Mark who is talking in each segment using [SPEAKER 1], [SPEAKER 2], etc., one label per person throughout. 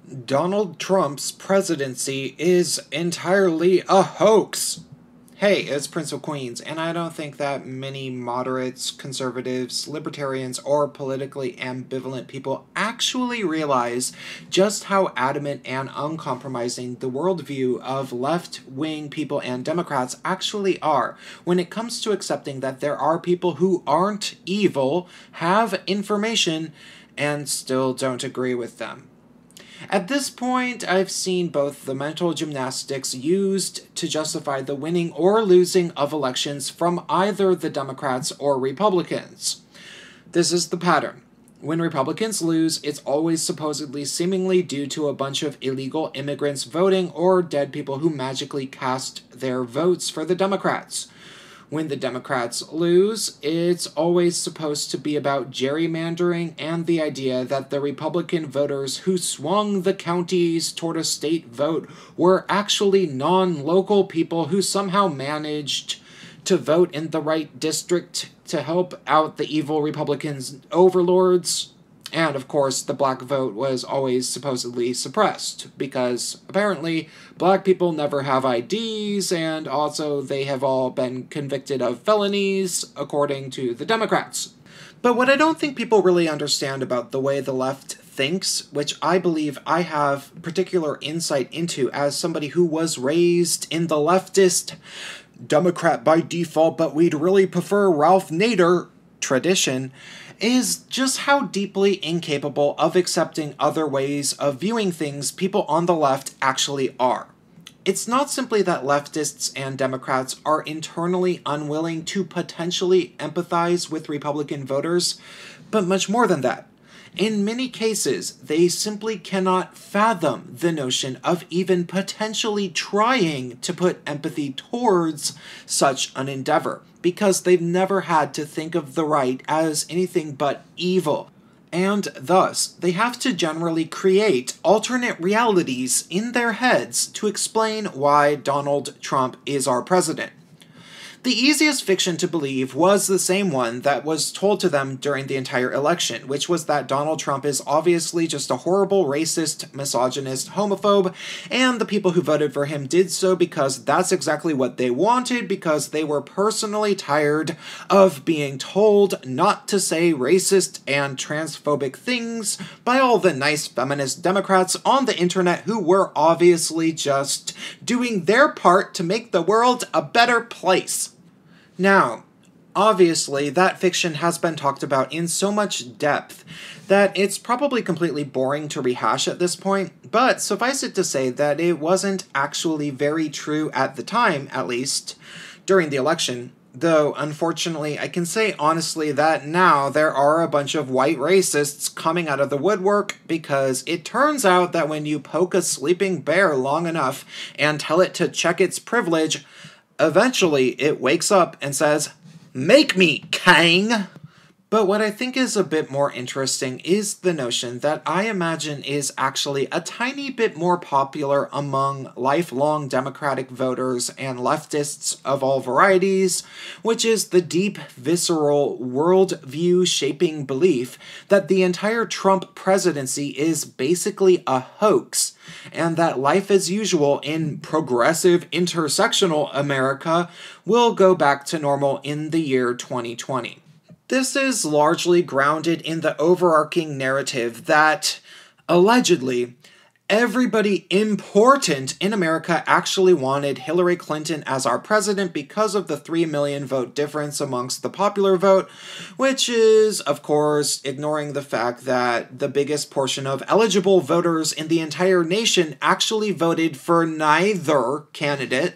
[SPEAKER 1] Donald Trump's presidency is entirely a hoax. Hey, it's Prince of Queens, and I don't think that many moderates, conservatives, libertarians, or politically ambivalent people actually realize just how adamant and uncompromising the worldview of left-wing people and Democrats actually are when it comes to accepting that there are people who aren't evil, have information, and still don't agree with them. At this point, I've seen both the mental gymnastics used to justify the winning or losing of elections from either the Democrats or Republicans. This is the pattern. When Republicans lose, it's always supposedly seemingly due to a bunch of illegal immigrants voting or dead people who magically cast their votes for the Democrats. When the Democrats lose, it's always supposed to be about gerrymandering and the idea that the Republican voters who swung the counties toward a state vote were actually non-local people who somehow managed to vote in the right district to help out the evil Republicans' overlords. And, of course, the black vote was always supposedly suppressed, because apparently black people never have IDs, and also they have all been convicted of felonies, according to the Democrats. But what I don't think people really understand about the way the left thinks, which I believe I have particular insight into as somebody who was raised in the leftist Democrat by default, but we'd really prefer Ralph Nader tradition, is just how deeply incapable of accepting other ways of viewing things people on the left actually are. It's not simply that leftists and Democrats are internally unwilling to potentially empathize with Republican voters, but much more than that. In many cases, they simply cannot fathom the notion of even potentially trying to put empathy towards such an endeavor, because they've never had to think of the right as anything but evil. And thus, they have to generally create alternate realities in their heads to explain why Donald Trump is our president. The easiest fiction to believe was the same one that was told to them during the entire election, which was that Donald Trump is obviously just a horrible racist, misogynist, homophobe, and the people who voted for him did so because that's exactly what they wanted, because they were personally tired of being told not to say racist and transphobic things by all the nice feminist Democrats on the internet who were obviously just doing their part to make the world a better place. Now, obviously, that fiction has been talked about in so much depth that it's probably completely boring to rehash at this point, but suffice it to say that it wasn't actually very true at the time, at least, during the election. Though, unfortunately, I can say honestly that now there are a bunch of white racists coming out of the woodwork, because it turns out that when you poke a sleeping bear long enough and tell it to check its privilege, eventually it wakes up and says, "Make me, Kang!" But what I think is a bit more interesting is the notion that I imagine is actually a tiny bit more popular among lifelong Democratic voters and leftists of all varieties, which is the deep, visceral, worldview-shaping belief that the entire Trump presidency is basically a hoax, and that life as usual in progressive, intersectional America will go back to normal in the year 2020. This is largely grounded in the overarching narrative that, allegedly, everybody important in America actually wanted Hillary Clinton as our president because of the 3 million vote difference amongst the popular vote, which is, of course, ignoring the fact that the biggest portion of eligible voters in the entire nation actually voted for neither candidate.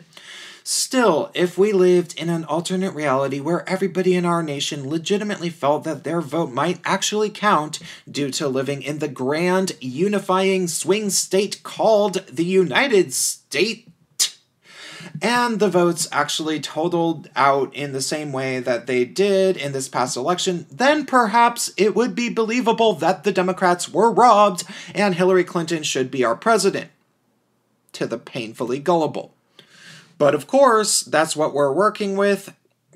[SPEAKER 1] Still, if we lived in an alternate reality where everybody in our nation legitimately felt that their vote might actually count due to living in the grand unifying swing state called the United States, and the votes actually totaled out in the same way that they did in this past election, then perhaps it would be believable that the Democrats were robbed and Hillary Clinton should be our president. To the painfully gullible. But of course, that's what we're working with.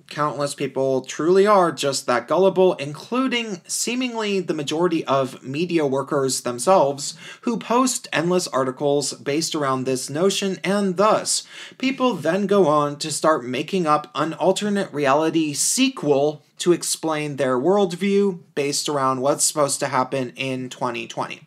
[SPEAKER 1] Countless people truly are just that gullible, including seemingly the majority of media workers themselves, who post endless articles based around this notion, and thus, people then go on to start making up an alternate reality sequel to explain their worldview based around what's supposed to happen in 2020.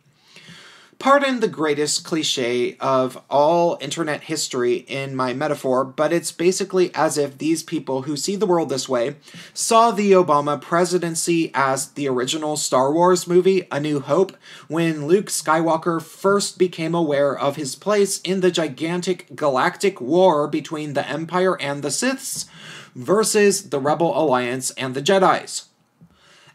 [SPEAKER 1] Pardon the greatest cliche of all internet history in my metaphor, but it's basically as if these people who see the world this way saw the Obama presidency as the original Star Wars movie, A New Hope, when Luke Skywalker first became aware of his place in the gigantic galactic war between the Empire and the Siths versus the Rebel Alliance and the Jedis.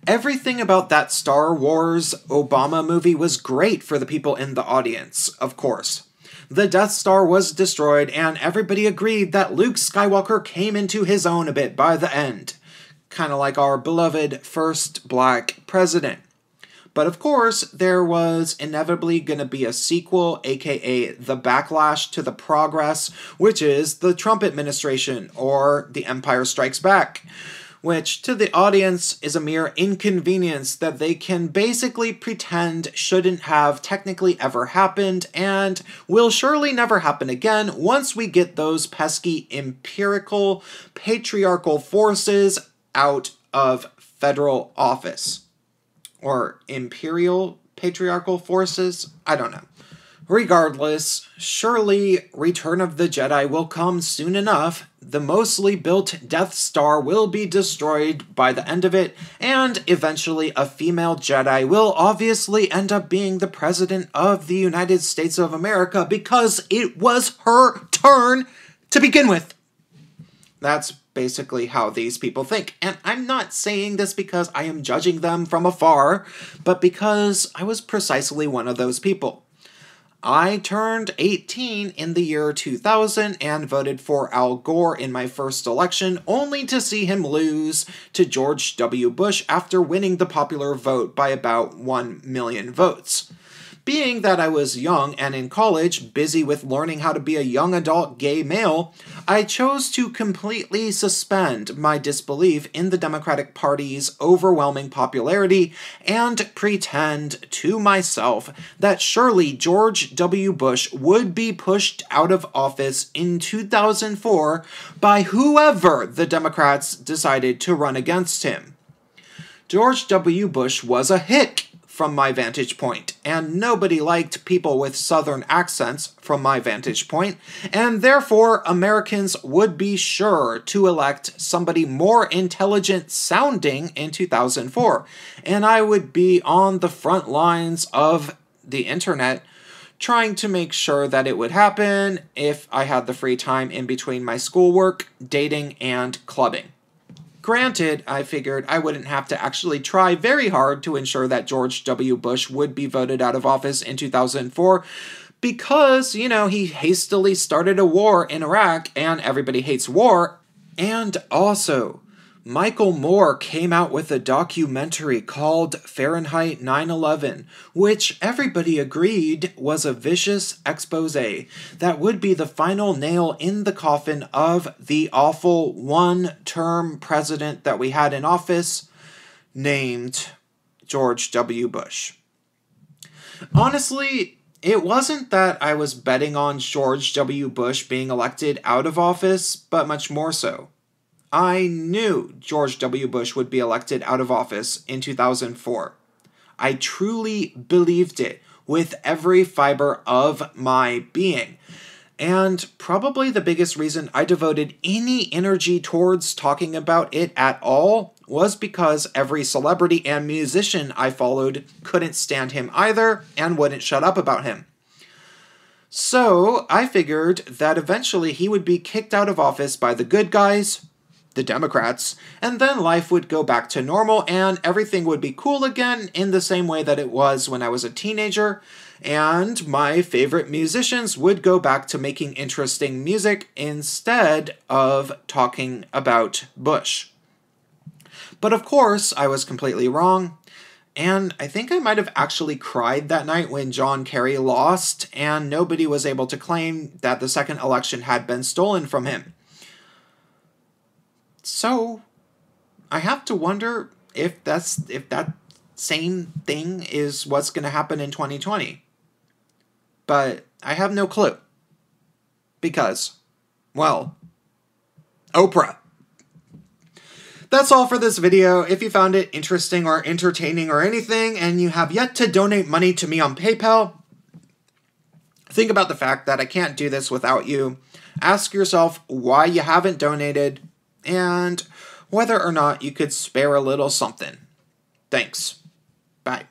[SPEAKER 1] Everything about that Star Wars Obama movie was great for the people in the audience, of course. The Death Star was destroyed, and everybody agreed that Luke Skywalker came into his own a bit by the end. Kind of like our beloved first black president. But of course, there was inevitably going to be a sequel, aka the backlash to the progress, which is the Trump administration, or The Empire Strikes Back, which to the audience is a mere inconvenience that they can basically pretend shouldn't have technically ever happened and will surely never happen again once we get those pesky empirical patriarchal forces out of federal office. Or imperial patriarchal forces? I don't know. Regardless, surely Return of the Jedi will come soon enough. The mostly built Death Star will be destroyed by the end of it, and eventually a female Jedi will obviously end up being the President of the United States of America because it was her turn to begin with. That's basically how these people think. And I'm not saying this because I am judging them from afar, but because I was precisely one of those people. I turned 18 in the year 2000 and voted for Al Gore in my first election, only to see him lose to George W. Bush after winning the popular vote by about 1 million votes. Being that I was young and in college, busy with learning how to be a young adult gay male, I chose to completely suspend my disbelief in the Democratic Party's overwhelming popularity and pretend to myself that surely George W. Bush would be pushed out of office in 2004 by whoever the Democrats decided to run against him. George W. Bush was a hick from my vantage point, and nobody liked people with Southern accents from my vantage point, and therefore Americans would be sure to elect somebody more intelligent sounding in 2004, and I would be on the front lines of the internet trying to make sure that it would happen if I had the free time in between my schoolwork, dating, and clubbing. Granted, I figured I wouldn't have to actually try very hard to ensure that George W. Bush would be voted out of office in 2004 because, he hastily started a war in Iraq and everybody hates war. And also, Michael Moore came out with a documentary called Fahrenheit 9/11, which everybody agreed was a vicious exposé that would be the final nail in the coffin of the awful one-term president that we had in office, named George W. Bush. Honestly, it wasn't that I was betting on George W. Bush being elected out of office, but much more so. I knew George W. Bush would be elected out of office in 2004. I truly believed it with every fiber of my being. And probably the biggest reason I devoted any energy towards talking about it at all was because every celebrity and musician I followed couldn't stand him either and wouldn't shut up about him. So I figured that eventually he would be kicked out of office by the good guys, the Democrats, and then life would go back to normal and everything would be cool again in the same way that it was when I was a teenager, and my favorite musicians would go back to making interesting music instead of talking about Bush. But of course, I was completely wrong, and I think I might have actually cried that night when John Kerry lost and nobody was able to claim that the second election had been stolen from him. So, I have to wonder if that same thing is what's going to happen in 2020. But I have no clue. Because, well, Oprah. That's all for this video. If you found it interesting or entertaining or anything, and you have yet to donate money to me on PayPal, think about the fact that I can't do this without you. Ask yourself why you haven't donated, and whether or not you could spare a little something. Thanks. Bye.